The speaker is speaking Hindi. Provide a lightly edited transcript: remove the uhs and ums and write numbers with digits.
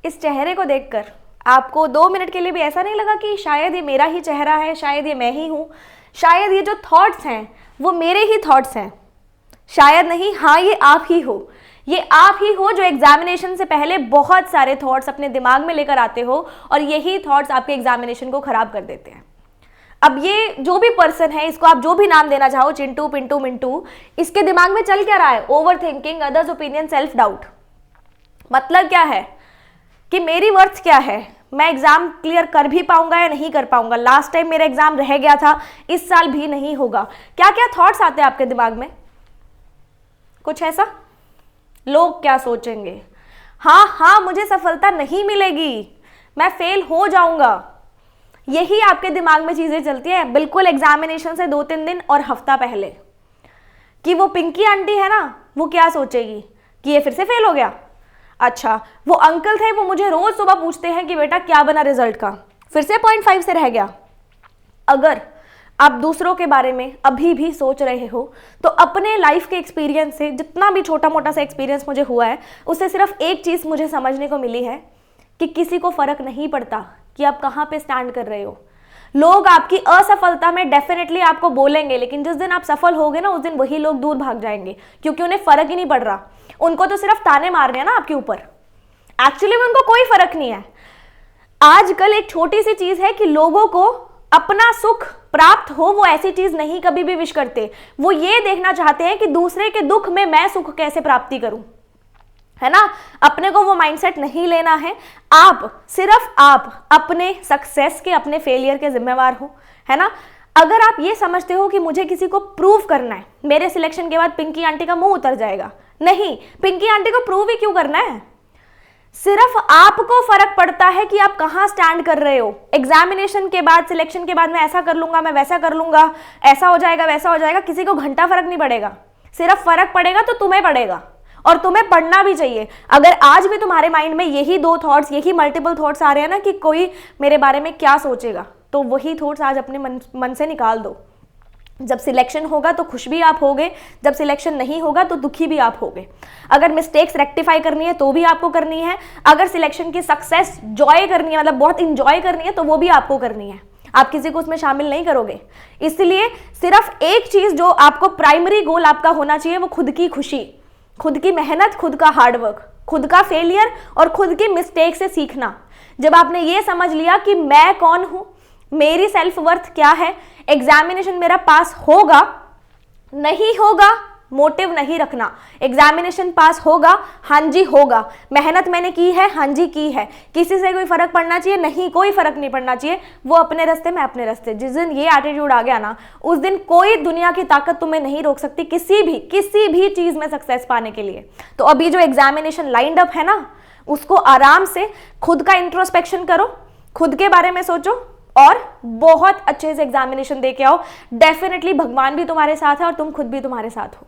इस चेहरे को देखकर आपको 2 मिनट के लिए भी ऐसा नहीं लगा कि शायद ये मेरा ही चेहरा है, शायद ये मैं ही हूँ, शायद ये जो थॉट्स हैं वो मेरे ही थॉट्स हैं? शायद नहीं, हाँ ये आप ही हो। ये आप ही हो जो एग्जामिनेशन से पहले बहुत सारे थॉट्स अपने दिमाग में लेकर आते हो और यही थॉट्स आपके एग्जामिनेशन को खराब कर देते हैं। अब ये जो भी पर्सन है, इसको आप जो भी नाम देना चाहो, चिंटू, पिंटू, मिंटू, इसके दिमाग में चल क्या रहा है? Over thinking, others opinion, self doubt. मतलब क्या है कि मेरी वर्थ क्या है, मैं एग्जाम क्लियर कर भी पाऊंगा या नहीं कर पाऊंगा, लास्ट टाइम मेरा एग्जाम रह गया था, इस साल भी नहीं होगा। क्या क्या थॉट्स आते हैं आपके दिमाग में? कुछ ऐसा, लोग क्या सोचेंगे, हाँ हाँ मुझे सफलता नहीं मिलेगी, मैं फेल हो जाऊंगा, यही आपके दिमाग में चीजें चलती है बिल्कुल एग्जामिनेशन से 2-3 दिन और हफ्ता पहले। कि वो पिंकी आंटी है ना, वो क्या सोचेगी कि ये फिर से फेल हो गया। अच्छा, वो अंकल थे, वो मुझे रोज सुबह पूछते हैं कि बेटा क्या बना रिजल्ट का, फिर से 0.5 से रह गया। अगर आप दूसरों के बारे में अभी भी सोच रहे हो तो अपने लाइफ के एक्सपीरियंस से, जितना भी छोटा मोटा सा एक्सपीरियंस मुझे हुआ है, उससे सिर्फ एक चीज़ मुझे समझने को मिली है कि किसी को फर्क नहीं पड़ता कि आप कहाँ पे स्टैंड कर रहे हो। लोग आपकी असफलता में डेफिनेटली आपको बोलेंगे, लेकिन जिस दिन आप सफल होगे ना, उस दिन वही लोग दूर भाग जाएंगे, क्योंकि उन्हें फर्क ही नहीं पड़ रहा। उनको तो सिर्फ ताने मारने हैं ना आपके ऊपर, एक्चुअली में उनको कोई फर्क नहीं है। आजकल एक छोटी सी चीज है कि लोगों को अपना सुख प्राप्त हो, वो ऐसी चीज नहीं कभी भी विश करते। वो ये देखना चाहते हैं कि दूसरे के दुख में मैं सुख कैसे प्राप्ति करूं, है ना। अपने को वो माइंडसेट नहीं लेना है। आप, सिर्फ आप अपने सक्सेस के, अपने फेलियर के जिम्मेवार हो, है ना। अगर आप ये समझते हो कि मुझे किसी को प्रूव करना है, मेरे सिलेक्शन के बाद पिंकी आंटी का मुंह उतर जाएगा, नहीं, पिंकी आंटी को प्रूव ही क्यों करना है। सिर्फ आपको फर्क पड़ता है कि आप कहां स्टैंड कर रहे हो। एग्जामिनेशन के बाद, सिलेक्शन के बाद मैं ऐसा कर लूंगा, मैं वैसा कर लूंगा, ऐसा हो जाएगा, वैसा हो जाएगा, किसी को घंटा फर्क नहीं पड़ेगा। सिर्फ फर्क पड़ेगा तो तुम्हें पड़ेगा, और तुम्हें पढ़ना भी चाहिए। अगर आज भी तुम्हारे माइंड में यही 2 थॉट्स, यही मल्टीपल थॉट्स आ रहे हैं ना कि कोई मेरे बारे में क्या सोचेगा, तो वही थॉट्स आज अपने मन से निकाल दो। जब सिलेक्शन होगा तो खुश भी आप होगे, जब सिलेक्शन नहीं होगा तो दुखी भी आप होगे। अगर मिस्टेक्स रेक्टिफाई करनी है तो भी आपको करनी है, अगर सिलेक्शन की सक्सेस जॉय करनी है, मतलब बहुत इंजॉय करनी है, तो वो भी आपको करनी है। आप किसी को उसमें शामिल नहीं करोगे। इसलिए सिर्फ एक चीज जो आपको प्राइमरी गोल आपका होना चाहिए, वो खुद की खुशी, खुद की मेहनत, खुद का हार्डवर्क, खुद का फेलियर और खुद की मिस्टेक से सीखना। जब आपने ये समझ लिया कि मैं कौन हूं, मेरी सेल्फ वर्थ क्या है, एग्जामिनेशन मेरा पास होगा नहीं होगा मोटिव नहीं रखना। एग्जामिनेशन पास होगा, हाँ जी होगा, मेहनत मैंने की है, हाँ जी की है, किसी से कोई फर्क पड़ना चाहिए नहीं, कोई फर्क नहीं पड़ना चाहिए, वो अपने रास्ते मैं अपने रास्ते। जिस दिन ये एटीट्यूड आ गया ना, उस दिन कोई दुनिया की ताकत तुम्हें नहीं रोक सकती किसी भी चीज में सक्सेस पाने के लिए। तो अभी जो एग्जामिनेशन लाइंड अप है ना, उसको आराम से खुद का इंट्रोस्पेक्शन करो, खुद के बारे में सोचो और बहुत अच्छे से एग्जामिनेशन दे के आओ। डेफिनेटली भगवान भी तुम्हारे साथ है और तुम खुद भी तुम्हारे साथ हो।